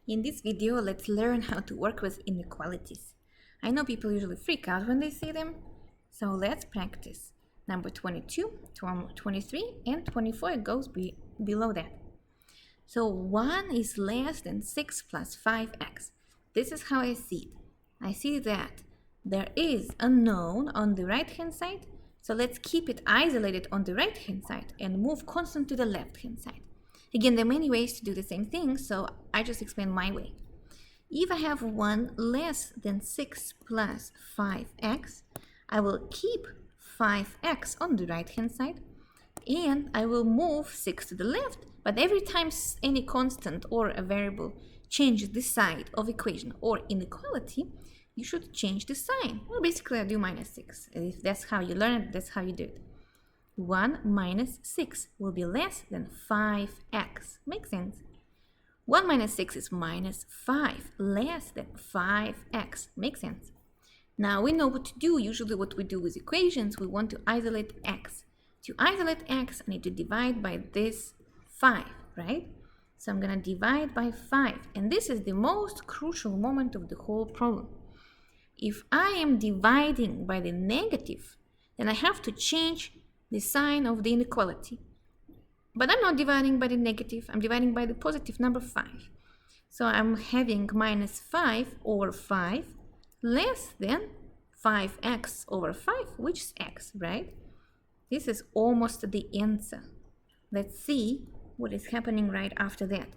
In this video, let's learn how to work with inequalities. I know people usually freak out when they see them, so let's practice. Number 22, 23, and 24 goes below that. So 1 is less than 6 plus 5x. This is how I see it. I see that there is a known on the right-hand side, so let's keep it isolated on the right-hand side and move constant to the left-hand side. Again, there are many ways to do the same thing, so I just explain my way. If I have 1 less than 6 plus 5x, I will keep 5x on the right-hand side, and I will move 6 to the left, but every time any constant or a variable changes the side of equation or inequality, you should change the sign. Well, basically, I do minus 6. If that's how you learn it, that's how you do it. 1 minus 6 will be less than 5x. Makes sense? 1 minus 6 is minus 5, less than 5x. Makes sense? Now we know what to do. Usually what we do with equations, we want to isolate x. To isolate x, I need to divide by this 5, right? So I'm going to divide by 5. And this is the most crucial moment of the whole problem. If I am dividing by the negative, then I have to change the sign of the inequality. But I'm not dividing by the negative, I'm dividing by the positive number 5. So I'm having minus 5 over 5 less than 5x over 5, which is x, right? This is almost the answer. Let's see what is happening right after that.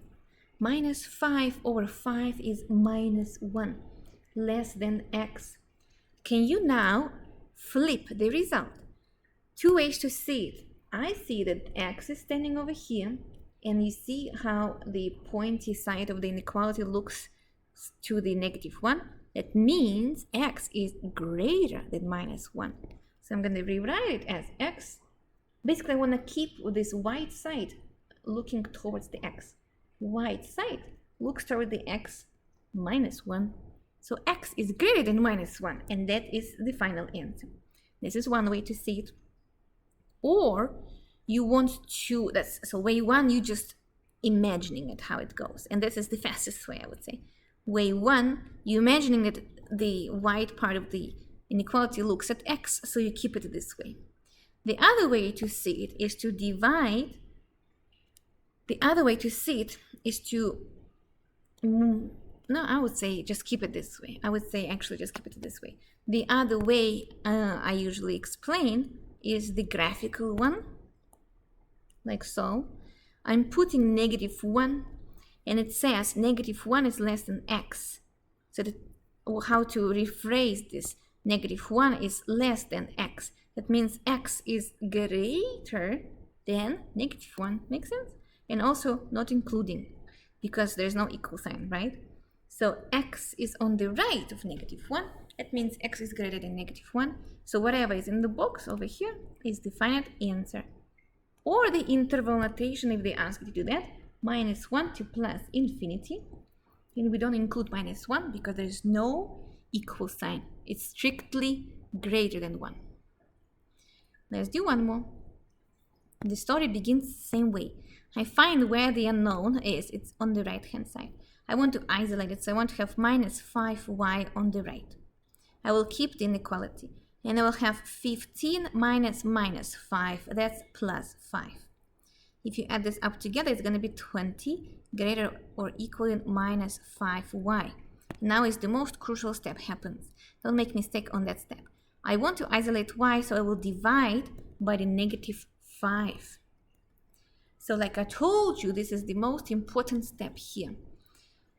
Minus 5 over 5 is minus 1, less than x. Can you now flip the result? Two ways to see it. I see that x is standing over here, and you see how the pointy side of the inequality looks to the negative 1. That means x is greater than minus 1. So I'm going to rewrite it as x. Basically, I want to keep this white side looking towards the x. White side looks toward the x minus 1. So x is greater than minus 1, and that is the final answer. This is one way to see it. Or you want to, so way 1, you just imagining it how it goes. And this is the fastest way, I would say. Way 1, you imagining that the white part of the inequality looks at x, so you keep it this way. The other way to see it is to divide. The other way to see it is to, no, I would say just keep it this way. I would say actually just keep it this way. The other way I usually explain is the graphical one, like so. I'm putting negative 1, and it says negative 1 is less than x. So how to rephrase this? Negative 1 is less than x. That means x is greater than negative 1. Makes sense? And also not including, because there's no equal sign, right? So x is on the right of negative 1. That means x is greater than negative 1. So whatever is in the box over here is the final answer. Or the interval notation, if they ask you to do that, minus 1 to plus infinity. And we don't include minus 1 because there is no equal sign. It's strictly greater than 1. Let's do one more. The story begins the same way. I find where the unknown is. It's on the right-hand side. I want to isolate it, so I want to have minus 5y on the right. I will keep the inequality, and I will have 15 minus minus 5, that's plus 5. If you add this up together, it's going to be 20 greater or equal than minus 5y. Now is the most crucial step happens. Don't make mistake on that step. I want to isolate y, so I will divide by the negative 5. So like I told you, this is the most important step here.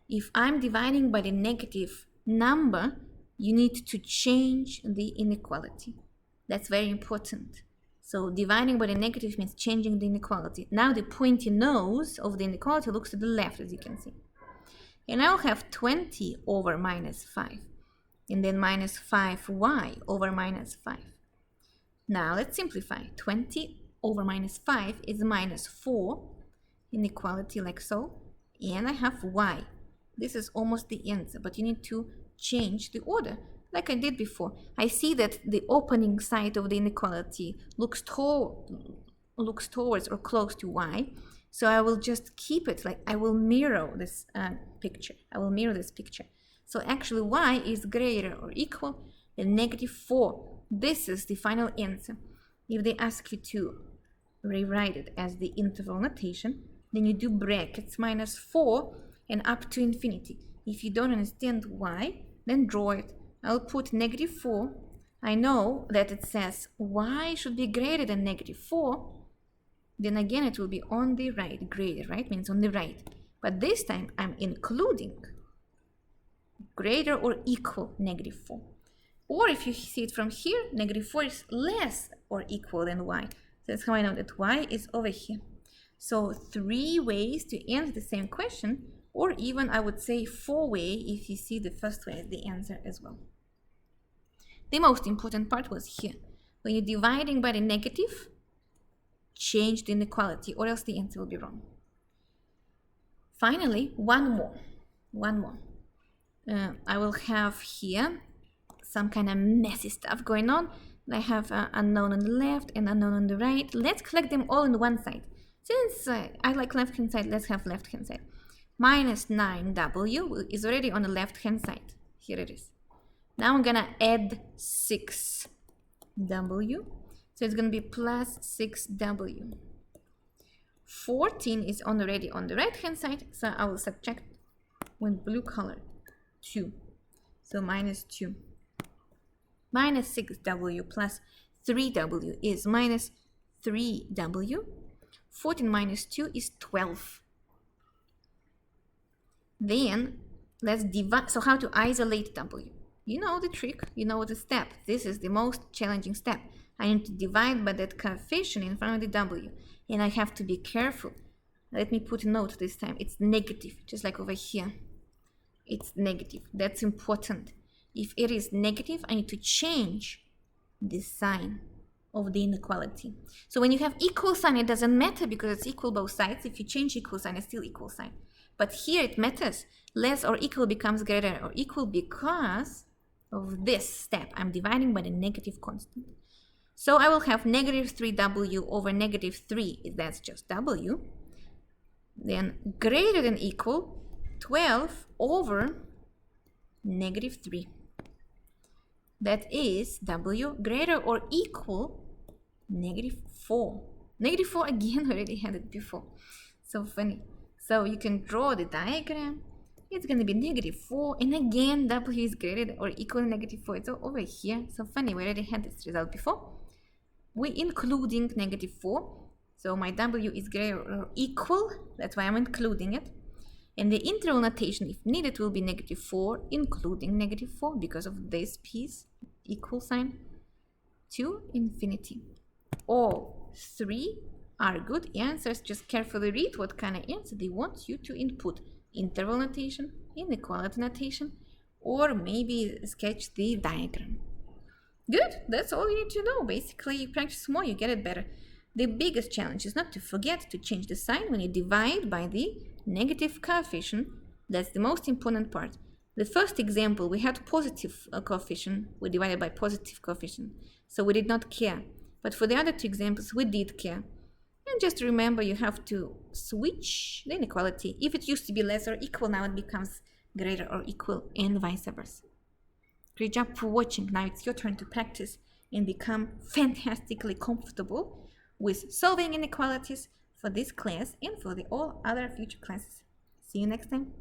If I'm dividing by the negative number, you need to change the inequality. That's very important. So dividing by the negative means changing the inequality. Now the pointy nose of the inequality looks to the left, as you can see. And I'll have 20 over minus 5. And then minus 5y over minus 5. Now let's simplify. 20 over minus 5 is minus 4. Inequality like so. And I have y. This is almost the answer, but you need to change the order. Like I did before, I see that the opening side of the inequality looks towards or close to y. So I will just keep it like I will mirror this picture. I will mirror this picture. So actually y is greater or equal than -4. This is the final answer. If they ask you to rewrite it as the interval notation, then you do brackets -4 and up to infinity. If you don't understand why, then draw it. I'll put -4. I know that it says y should be greater than -4. Then again, it will be on the right. Greater, right? Means on the right. But this time, I'm including greater or equal -4. Or if you see it from here, -4 is less or equal than y. That's how I know that y is over here. So 3 ways to answer the same question, or even I would say 4 ways if you see the first way as the answer as well. The most important part was here. When you're dividing by the negative, change the inequality or else the answer will be wrong. Finally, one more. I will have here some kind of messy stuff going on. I have unknown on the left and unknown on the right. Let's collect them all on one side. Since I like left hand side, let's have left hand side. -9w is already on the left hand side. Here it is. Now I'm gonna add 6w. So it's gonna be plus 6w. 14 is already on the right hand side, so I will subtract with blue color 2. So -2. -6w plus 3w is -3w. 14 minus 2 is 12. Then let's divide. So how to isolate w? You know the trick, you know the step. This is the most challenging step. I need to divide by that coefficient in front of the w. And I have to be careful. Let me put a note this time. It's negative, just like over here. It's negative. That's important. If it is negative, I need to change the sign of the inequality. So when you have equal sign, it doesn't matter because it's equal both sides. If you change equal sign, it's still equal sign. But here it matters. Less or equal becomes greater or equal because of this step. I'm dividing by the negative constant. So I will have -3w over -3, that's just w. Then greater than equal 12 over -3. That is w greater or equal -4. -4 again, already had it before. So funny. So you can draw the diagram. It's going to be -4, and again w is greater or equal to -4. It's over here. So funny, we already had this result before. We're including -4, so my w is greater or equal. That's why I'm including it. And the interval notation, if needed, will be -4, including -4 because of this piece, equal sign, to infinity. All 3 are good answers. Just carefully read what kind of answer they want you to input. Interval notation, inequality notation, or maybe sketch the diagram. Good, that's all you need to know. Basically, you practice more, you get it better. The biggest challenge is not to forget to change the sign when you divide by the negative coefficient. That's the most important part. The first example, we had positive coefficient. We divided by positive coefficient, so we did not care. But for the other 2 examples, we did care. And just remember, you have to switch the inequality. If it used to be less or equal, now it becomes greater or equal, and vice versa. Great job for watching. Now it's your turn to practice and become fantastically comfortable with solving inequalities for this class and for all other future classes. See you next time.